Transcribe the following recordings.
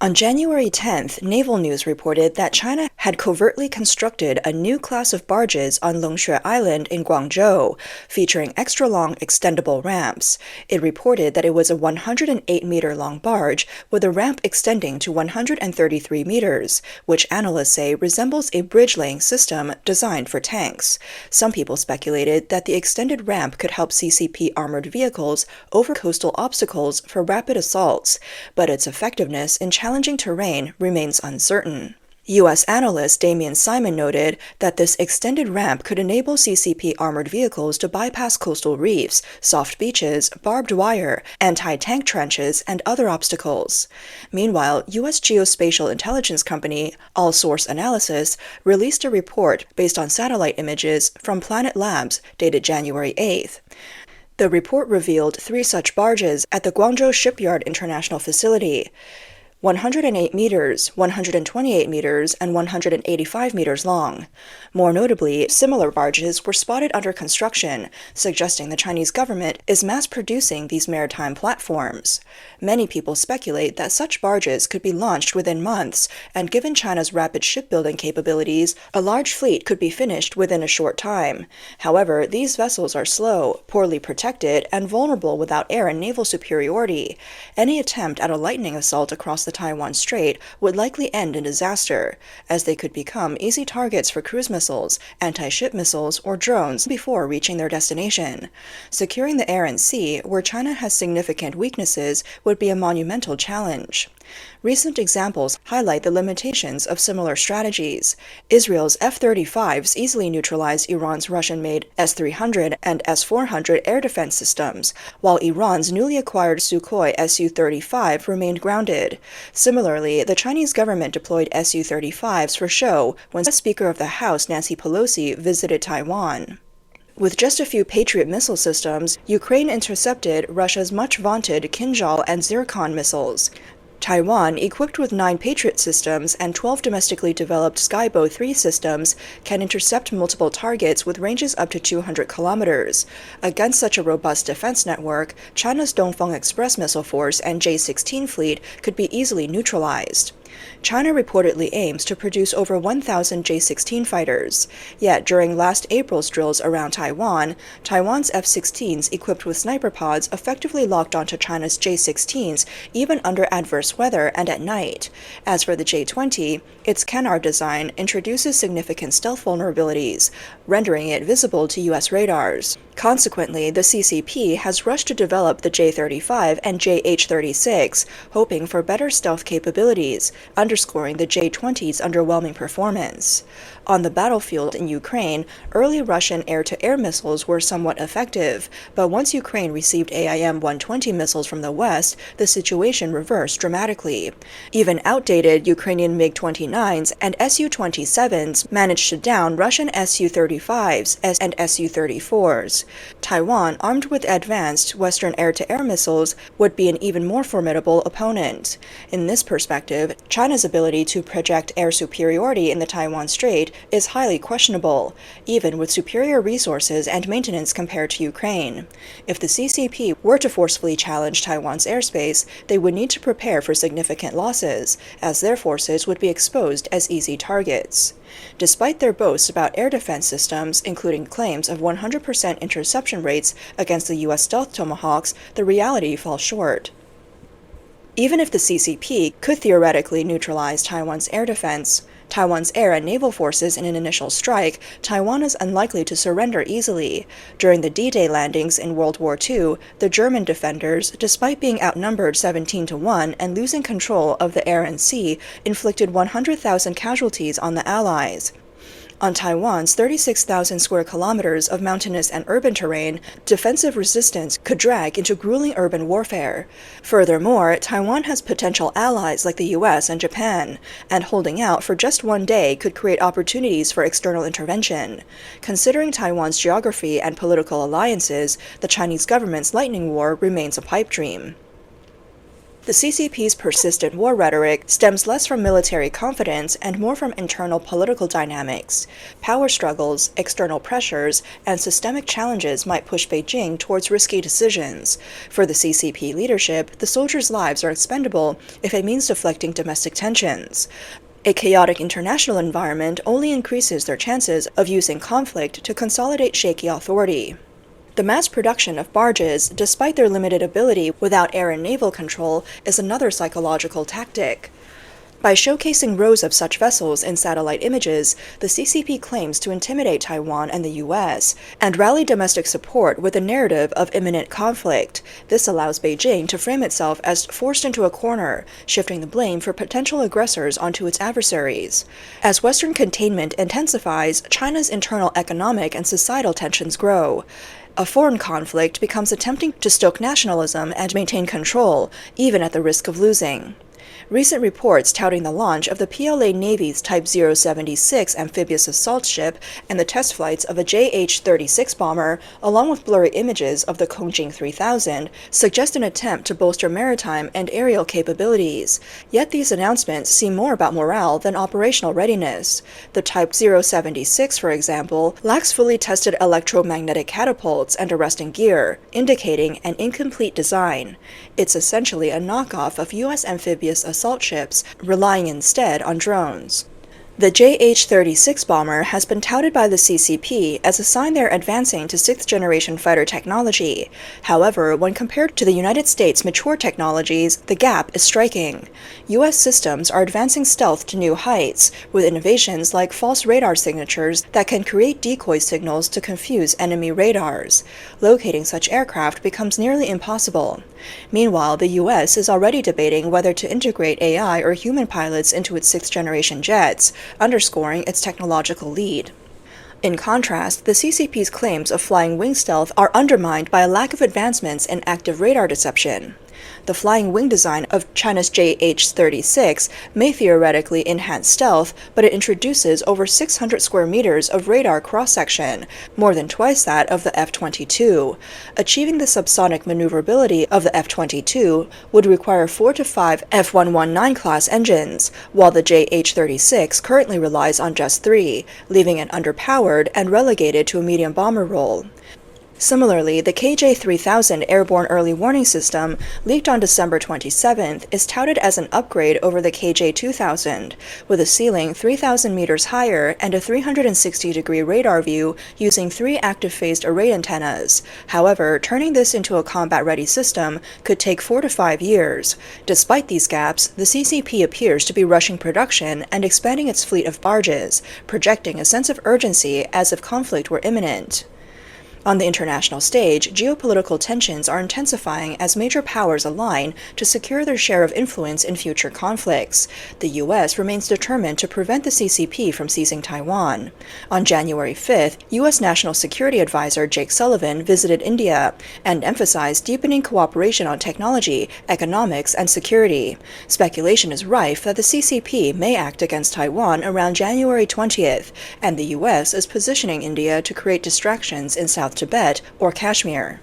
On January 10th, Naval News reported that China had covertly constructed a new class of barges on Longshui Island in Guangzhou, featuring extra-long extendable ramps. It reported that it was a 108-meter-long barge with a ramp extending to 133 meters, which analysts say resembles a bridge-laying system designed for tanks. Some people speculated that the extended ramp could help CCP armored vehicles over coastal obstacles for rapid assaults, but its effectiveness in challenging terrain remains uncertain. U.S. analyst Damian Simon noted that this extended ramp could enable CCP armored vehicles to bypass coastal reefs, soft beaches, barbed wire, anti-tank trenches, and other obstacles. Meanwhile, U.S. geospatial intelligence company All Source Analysis released a report based on satellite images from Planet Labs dated January 8th. The report revealed 3 such barges at the Guangzhou Shipyard International Facility: 108 meters, 128 meters, and 185 meters long. More notably, similar barges were spotted under construction, suggesting the Chinese government is mass-producing these maritime platforms. Many people speculate that such barges could be launched within months, and given China's rapid shipbuilding capabilities, a large fleet could be finished within a short time. However, these vessels are slow, poorly protected, and vulnerable without air and naval superiority. Any attempt at a lightning assault across the Taiwan Strait would likely end in disaster, as they could become easy targets for cruise missiles, anti-ship missiles, or drones before reaching their destination. Securing the air and sea, where China has significant weaknesses, would be a monumental challenge. Recent examples highlight the limitations of similar strategies. Israel's F-35s easily neutralized Iran's Russian-made S-300 and S-400 air defense systems, while Iran's newly acquired Sukhoi Su-35 remained grounded. Similarly, the Chinese government deployed Su-35s for show when Speaker of the House Nancy Pelosi visited Taiwan. With just a few Patriot missile systems, Ukraine intercepted Russia's much-vaunted Kinzhal and Zircon missiles. Taiwan, equipped with 9 Patriot systems and 12 domestically developed Skybow 3 systems, can intercept multiple targets with ranges up to 200 kilometers. Against such a robust defense network, China's Dongfeng Express missile force and J-16 fleet could be easily neutralized. China reportedly aims to produce over 1,000 J-16 fighters. Yet, during last April's drills around Taiwan, Taiwan's F-16s equipped with sniper pods effectively locked onto China's J-16s even under adverse weather and at night. As for the J-20, its canard design introduces significant stealth vulnerabilities, rendering it visible to U.S. radars. Consequently, the CCP has rushed to develop the J-35 and JH-36, hoping for better stealth capabilities, underscoring the J-20's underwhelming performance. On the battlefield in Ukraine, early Russian air-to-air missiles were somewhat effective, but once Ukraine received AIM-120 missiles from the West, the situation reversed dramatically. Even outdated Ukrainian MiG-29s and Su-27s managed to down Russian Su-35s and Su-34s. Taiwan, armed with advanced Western air-to-air missiles, would be an even more formidable opponent. In this perspective, China's ability to project air superiority in the Taiwan Strait is highly questionable, even with superior resources and maintenance compared to Ukraine. If the CCP were to forcefully challenge Taiwan's airspace, they would need to prepare for significant losses, as their forces would be exposed as easy targets. Despite their boasts about air defense systems, including claims of 100% interception rates against the U.S. stealth Tomahawks, the reality falls short. Even if the CCP could theoretically neutralize Taiwan's air defense, Taiwan's air and naval forces in an initial strike, Taiwan is unlikely to surrender easily. During the D-Day landings in World War II, the German defenders, despite being outnumbered 17-1 and losing control of the air and sea, inflicted 100,000 casualties on the Allies. On Taiwan's 36,000 square kilometers of mountainous and urban terrain, defensive resistance could drag into grueling urban warfare. Furthermore, Taiwan has potential allies like the US and Japan, and holding out for just one day could create opportunities for external intervention. Considering Taiwan's geography and political alliances, the Chinese government's lightning war remains a pipe dream. The CCP's persistent war rhetoric stems less from military confidence and more from internal political dynamics. Power struggles, external pressures, and systemic challenges might push Beijing towards risky decisions. For the CCP leadership, the soldiers' lives are expendable if it means deflecting domestic tensions. A chaotic international environment only increases their chances of using conflict to consolidate shaky authority. The mass production of barges, despite their limited ability without air and naval control, is another psychological tactic. By showcasing rows of such vessels in satellite images, the CCP claims to intimidate Taiwan and the U.S., and rally domestic support with a narrative of imminent conflict. This allows Beijing to frame itself as forced into a corner, shifting the blame for potential aggressors onto its adversaries. As Western containment intensifies, China's internal economic and societal tensions grow. A foreign conflict becomes attempting to stoke nationalism and maintain control, even at the risk of losing. Recent reports touting the launch of the PLA Navy's Type 076 amphibious assault ship and the test flights of a JH-36 bomber, along with blurry images of the Kongjing 3000, suggest an attempt to bolster maritime and aerial capabilities. Yet these announcements seem more about morale than operational readiness. The Type 076, for example, lacks fully tested electromagnetic catapults and arresting gear, indicating an incomplete design. It's essentially a knockoff of U.S. amphibious assault ships, relying instead on drones. The JH-36 bomber has been touted by the CCP as a sign they're advancing to sixth-generation fighter technology. However, when compared to the United States' mature technologies, the gap is striking. U.S. systems are advancing stealth to new heights, with innovations like false radar signatures that can create decoy signals to confuse enemy radars. Locating such aircraft becomes nearly impossible. Meanwhile, the U.S. is already debating whether to integrate AI or human pilots into its sixth-generation jets, underscoring its technological lead. In contrast, the CCP's claims of flying wing stealth are undermined by a lack of advancements in active radar deception. The flying wing design of China's JH-36 may theoretically enhance stealth, but it introduces over 600 square meters of radar cross-section, more than twice that of the F-22. Achieving the subsonic maneuverability of the F-22 would require 4 to 5 F-119 class engines, while the JH-36 currently relies on just 3, leaving it underpowered and relegated to a medium bomber role. Similarly, the KJ-3000 airborne early warning system, leaked on December 27th, is touted as an upgrade over the KJ-2000, with a ceiling 3,000 meters higher and a 360-degree radar view using 3 active phased array antennas. However, turning this into a combat-ready system could take 4 to 5 years. Despite these gaps, the CCP appears to be rushing production and expanding its fleet of barges, projecting a sense of urgency as if conflict were imminent. On the international stage, geopolitical tensions are intensifying as major powers align to secure their share of influence in future conflicts. The U.S. remains determined to prevent the CCP from seizing Taiwan. On January 5th, U.S. National Security Advisor Jake Sullivan visited India and emphasized deepening cooperation on technology, economics, and security. Speculation is rife that the CCP may act against Taiwan around January 20th, and the U.S. is positioning India to create distractions in South Tibet or Kashmir.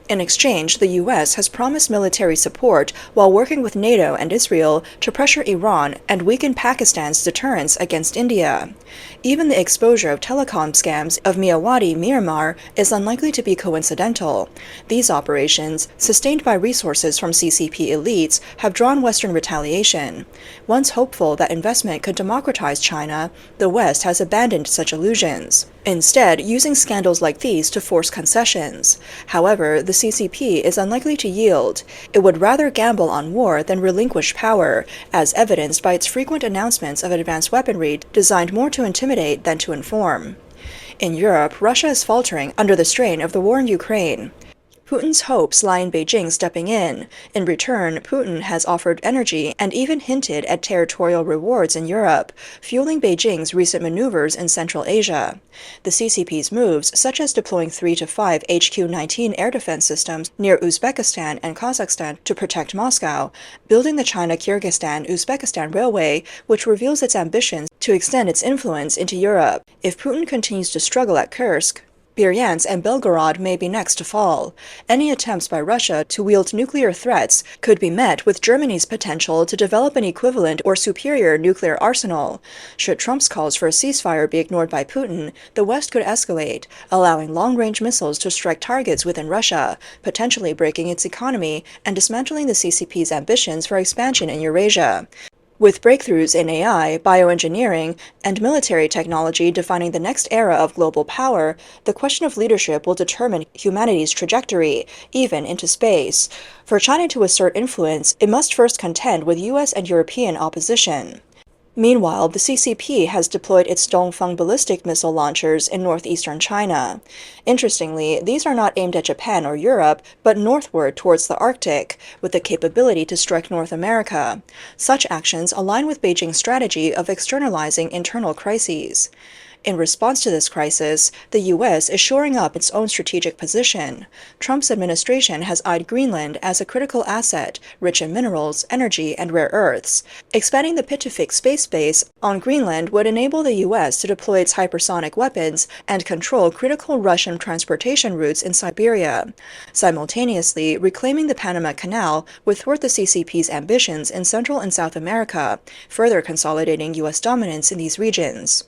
In exchange, the U.S. has promised military support while working with NATO and Israel to pressure Iran and weaken Pakistan's deterrence against India. Even the exposure of telecom scams of Miyawadi, Myanmar, is unlikely to be coincidental. These operations, sustained by resources from CCP elites, have drawn Western retaliation. Once hopeful that investment could democratize China, the West has abandoned such illusions, instead using scandals like these to force concessions. However, the CCP is unlikely to yield. It would rather gamble on war than relinquish power, as evidenced by its frequent announcements of advanced weaponry designed more to intimidate than to inform. In Europe, Russia is faltering under the strain of the war in Ukraine. Putin's hopes lie in Beijing stepping in. In return, Putin has offered energy and even hinted at territorial rewards in Europe, fueling Beijing's recent maneuvers in Central Asia. The CCP's moves, such as deploying 3 to 5 HQ-19 air defense systems near Uzbekistan and Kazakhstan to protect Moscow, building the China-Kyrgyzstan-Uzbekistan Railway, which reveals its ambitions to extend its influence into Europe. If Putin continues to struggle at Kursk, Bryansk and Belgorod may be next to fall. Any attempts by Russia to wield nuclear threats could be met with Germany's potential to develop an equivalent or superior nuclear arsenal. Should Trump's calls for a ceasefire be ignored by Putin, the West could escalate, allowing long-range missiles to strike targets within Russia, potentially breaking its economy and dismantling the CCP's ambitions for expansion in Eurasia. With breakthroughs in AI, bioengineering, and military technology defining the next era of global power, the question of leadership will determine humanity's trajectory, even into space. For China to assert influence, it must first contend with US and European opposition. Meanwhile, the CCP has deployed its Dongfeng ballistic missile launchers in northeastern China. Interestingly, these are not aimed at Japan or Europe, but northward towards the Arctic, with the capability to strike North America. Such actions align with Beijing's strategy of externalizing internal crises. In response to this crisis, the U.S. is shoring up its own strategic position. Trump's administration has eyed Greenland as a critical asset, rich in minerals, energy, and rare earths. Expanding the Pitufik space base on Greenland would enable the U.S. to deploy its hypersonic weapons and control critical Russian transportation routes in Siberia. Simultaneously, reclaiming the Panama Canal would thwart the CCP's ambitions in Central and South America, further consolidating U.S. dominance in these regions.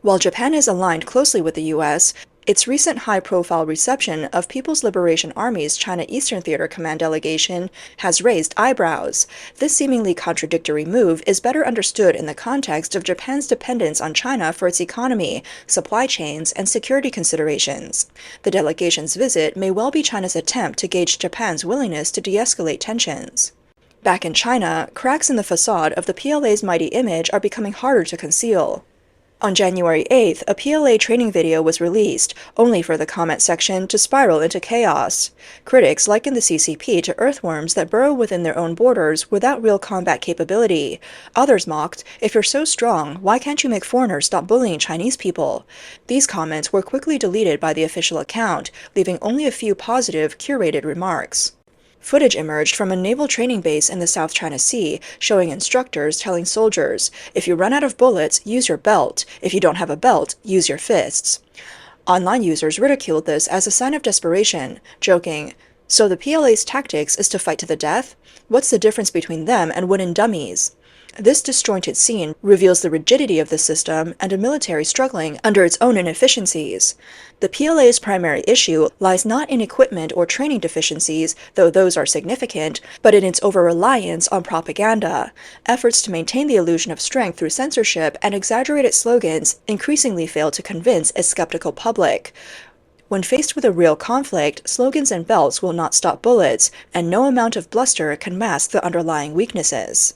While Japan is aligned closely with the U.S., its recent high-profile reception of People's Liberation Army's China Eastern Theater Command delegation has raised eyebrows. This seemingly contradictory move is better understood in the context of Japan's dependence on China for its economy, supply chains, and security considerations. The delegation's visit may well be China's attempt to gauge Japan's willingness to de-escalate tensions. Back in China, cracks in the facade of the PLA's mighty image are becoming harder to conceal. On January 8th, a PLA training video was released, only for the comment section to spiral into chaos. Critics liken the CCP to earthworms that burrow within their own borders without real combat capability. Others mocked, "If you're so strong, why can't you make foreigners stop bullying Chinese people?" These comments were quickly deleted by the official account, leaving only a few positive, curated remarks. Footage emerged from a naval training base in the South China Sea, showing instructors telling soldiers, "If you run out of bullets, use your belt. If you don't have a belt, use your fists." Online users ridiculed this as a sign of desperation, joking, "So the PLA's tactics is to fight to the death? What's the difference between them and wooden dummies?" This disjointed scene reveals the rigidity of the system and a military struggling under its own inefficiencies. The PLA's primary issue lies not in equipment or training deficiencies, though those are significant, but in its over-reliance on propaganda. Efforts to maintain the illusion of strength through censorship and exaggerated slogans increasingly fail to convince a skeptical public. When faced with a real conflict, slogans and belts will not stop bullets, and no amount of bluster can mask the underlying weaknesses.